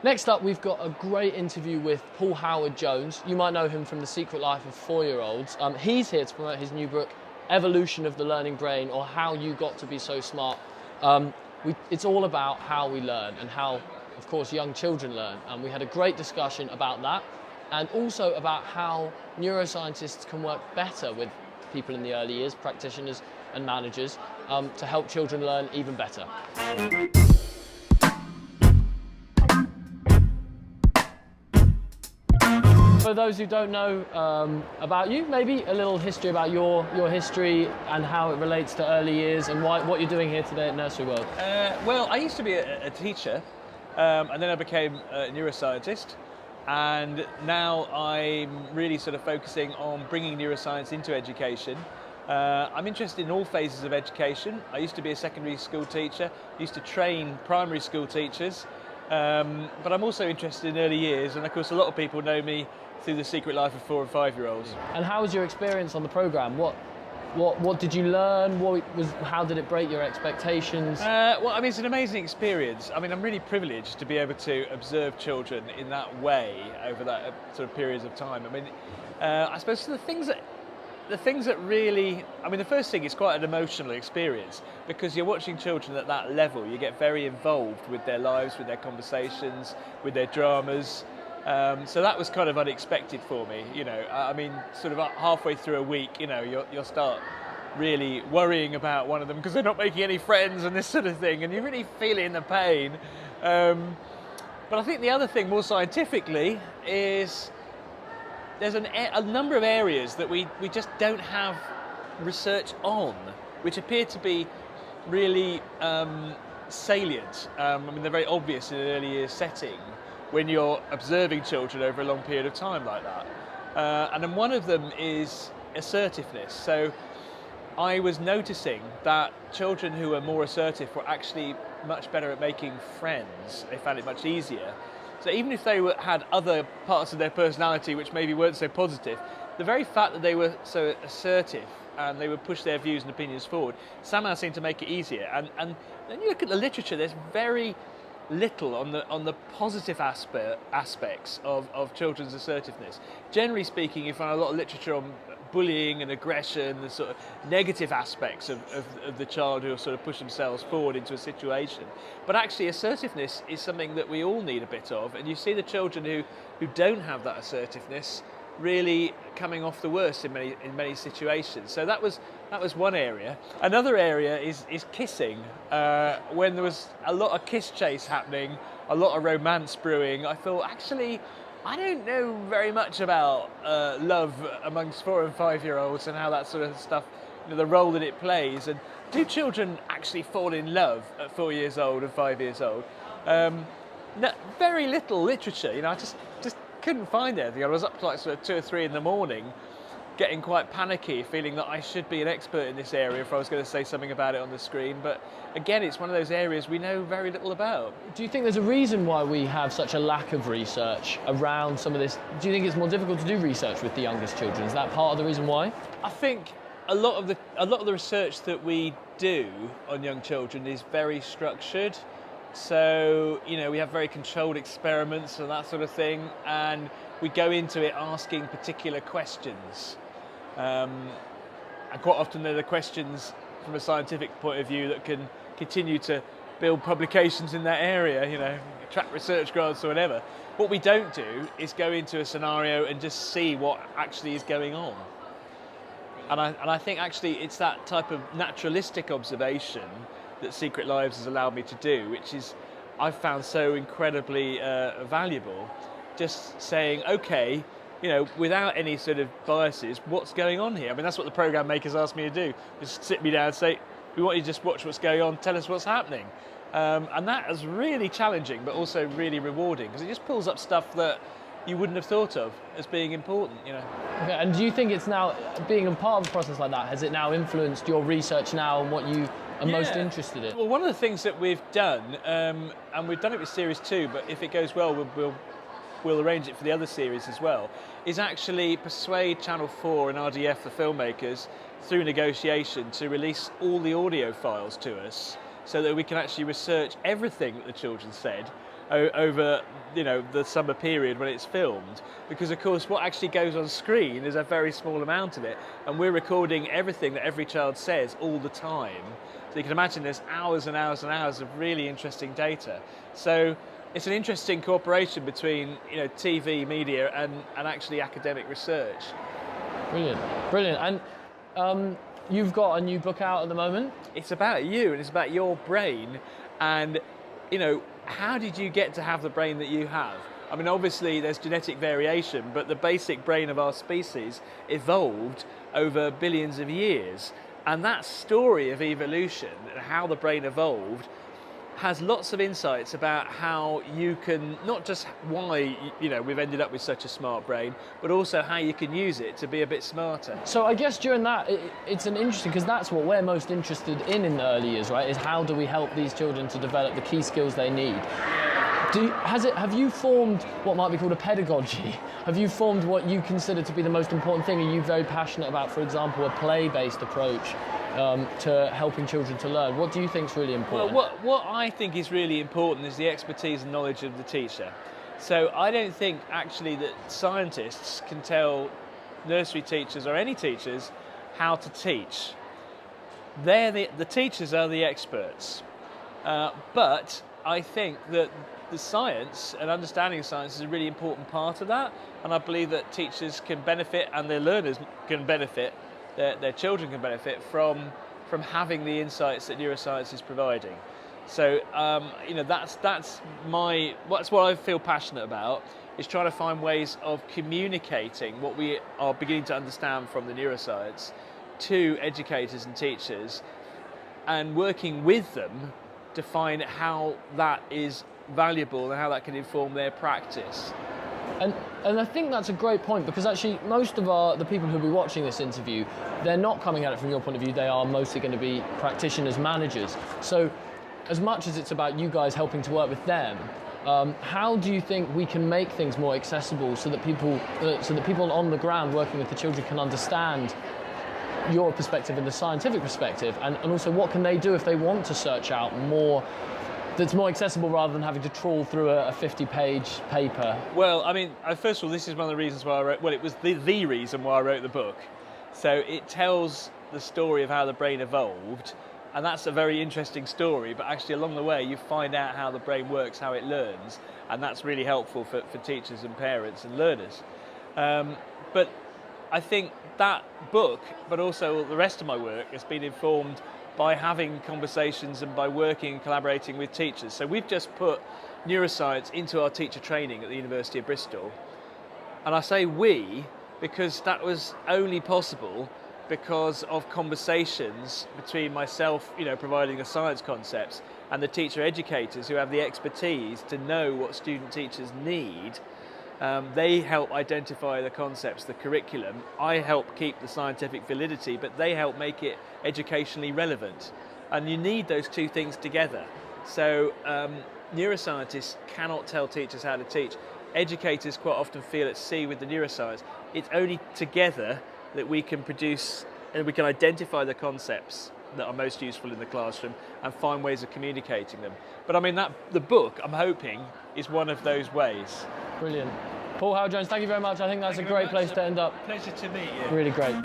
Next up, we've got a great interview with Paul Howard-Jones. You might know him from The Secret Life of 4-Year-Olds. He's here to promote his new book, Evolution of the Learning Brain, or How You Got to Be So Smart. It's all about how we learn and how, of course, young children learn. And we had a great discussion about that, and also about how neuroscientists can work better with people in the early years, practitioners and managers, to help children learn even better. For those who don't know about you, maybe a little history about your history and how it relates to early years and what you're doing here today at Nursery World. Well, I used to be a teacher, and then I became a neuroscientist, and now I'm really sort of focusing on bringing neuroscience into education. I'm interested in all phases of education. I used to be a secondary school teacher, used to train primary school teachers, but I'm also interested in early years, and of course a lot of people know me through The Secret Life of 4 and 5-year-olds. And how was your experience on the programme? What did you learn? How did it break your expectations? Well, I mean, it's an amazing experience. I mean, I'm really privileged to be able to observe children in that way over that sort of periods of time. I mean, I suppose the things that really, I mean, the first thing is quite an emotional experience because you're watching children at that level. You get very involved with their lives, with their conversations, with their dramas. So that was kind of unexpected for me, you know. I mean, sort of halfway through a week, you know, you'll start really worrying about one of them because they're not making any friends and this sort of thing, and you're really feeling the pain. But I think the other thing, more scientifically, is there's a number of areas that we just don't have research on, which appear to be really salient. I mean, they're very obvious in an early years setting when you're observing children over a long period of time like that. And then one of them is assertiveness. So I was noticing that children who were more assertive were actually much better at making friends. They found it much easier. So even if they had other parts of their personality which maybe weren't so positive, the very fact that they were so assertive and they would push their views and opinions forward somehow seemed to make it easier. And then you look at the literature, there's very little on the positive aspects of children's assertiveness. Generally speaking, you find a lot of literature on bullying and aggression, the sort of negative aspects of the child who sort of push themselves forward into a situation. But actually assertiveness is something that we all need a bit of, and you see the children who don't have that assertiveness really coming off the worst in many situations. So that was one area. Another area is kissing. When there was a lot of kiss chase happening, a lot of romance brewing, I thought, actually, I don't know very much about love amongst 4 and 5-year-olds and how that sort of stuff, you know, the role that it plays. And do children actually fall in love at 4 years old and 5 years old? No, very little literature. You know, I just couldn't find anything. I was up to like sort of 2 or 3 in the morning, getting quite panicky, feeling that I should be an expert in this area if I was going to say something about it on the screen. But again, it's one of those areas we know very little about. Do you think there's a reason why we have such a lack of research around some of this? Do you think it's more difficult to do research with the youngest children? Is that part of the reason why? I think a lot of the research that we do on young children is very structured. So, you know, we have very controlled experiments and that sort of thing, and we go into it asking particular questions. And quite often they're the questions from a scientific point of view that can continue to build publications in that area, you know, attract research grants or whatever. What we don't do is go into a scenario and just see what actually is going on. And I think actually it's that type of naturalistic observation that Secret Lives has allowed me to do, which is I've found so incredibly valuable. Just saying, okay, you know, without any sort of biases, what's going on here? I mean, that's what the program makers asked me to do. Just sit me down and say, we want you to just watch what's going on, tell us what's happening. And that is really challenging, but also really rewarding, because it just pulls up stuff that you wouldn't have thought of as being important, you know. Okay, and do you think it's now, being a part of a process like that, has it now influenced your research now and what you are most interested in? Well, one of the things that we've done, and we've done it with Series 2, but if it goes well, we'll arrange it for the other series as well, is actually persuade Channel 4 and RDF, the filmmakers, through negotiation to release all the audio files to us so that we can actually research everything that the children said over the summer period when it's filmed, because of course what actually goes on screen is a very small amount of it, and we're recording everything that every child says all the time. So you can imagine there's hours and hours and hours of really interesting data. So it's an interesting cooperation between TV, media, and actually academic research. Brilliant, brilliant. And you've got a new book out at the moment. It's about you, and it's about your brain, and how did you get to have the brain that you have? I mean, obviously there's genetic variation, but the basic brain of our species evolved over billions of years. And that story of evolution and how the brain evolved has lots of insights about how you can, not just why we've ended up with such a smart brain, but also how you can use it to be a bit smarter. So I guess during that, it's an interesting, because that's what we're most interested in the early years, right? Is how do we help these children to develop the key skills they need? Have you formed what might be called a pedagogy? Have you formed what you consider to be the most important thing? Are you very passionate about, for example, a play-based approach to helping children to learn? What do you think is really important? Well, what I think is really important is the expertise and knowledge of the teacher. So I don't think actually that scientists can tell nursery teachers or any teachers how to teach. The teachers are the experts. But I think that the science and understanding of science is a really important part of that, and I believe that teachers can benefit and their learners can benefit, their children can benefit from having the insights that neuroscience is providing. So that's what I feel passionate about, is trying to find ways of communicating what we are beginning to understand from the neuroscience to educators and teachers, and working with them to find how that is valuable and how that can inform their practice. And I think that's a great point, because actually most of the people who'll be watching this interview, they're not coming at it from your point of view. They are mostly going to be practitioners, managers. So as much as it's about you guys helping to work with them, how do you think we can make things more accessible so that people on the ground working with the children can understand your perspective and the scientific perspective, and also what can they do if they want to search out more that's more accessible rather than having to trawl through a 50-page paper? Well, I mean, first of all, this is one of the reasons why I wrote, well, it was the reason why I wrote the book. So it tells the story of how the brain evolved, and that's a very interesting story, but actually along the way you find out how the brain works, how it learns, and that's really helpful for teachers and parents and learners. But I think that book, but also the rest of my work, has been informed by having conversations and by working and collaborating with teachers. So we've just put neuroscience into our teacher training at the University of Bristol. And I say we because that was only possible because of conversations between myself, providing the science concepts, and the teacher educators who have the expertise to know what student teachers need. They help identify the concepts, the curriculum. I help keep the scientific validity, but they help make it educationally relevant. And you need those two things together. So neuroscientists cannot tell teachers how to teach. Educators quite often feel at sea with the neuroscience. It's only together that we can produce and we can identify the concepts that are most useful in the classroom and find ways of communicating them. But I mean, the book, I'm hoping, is one of those ways. Brilliant. Paul Howard-Jones, thank you very much. I think that's a great place to end up. Pleasure to meet you. Really great.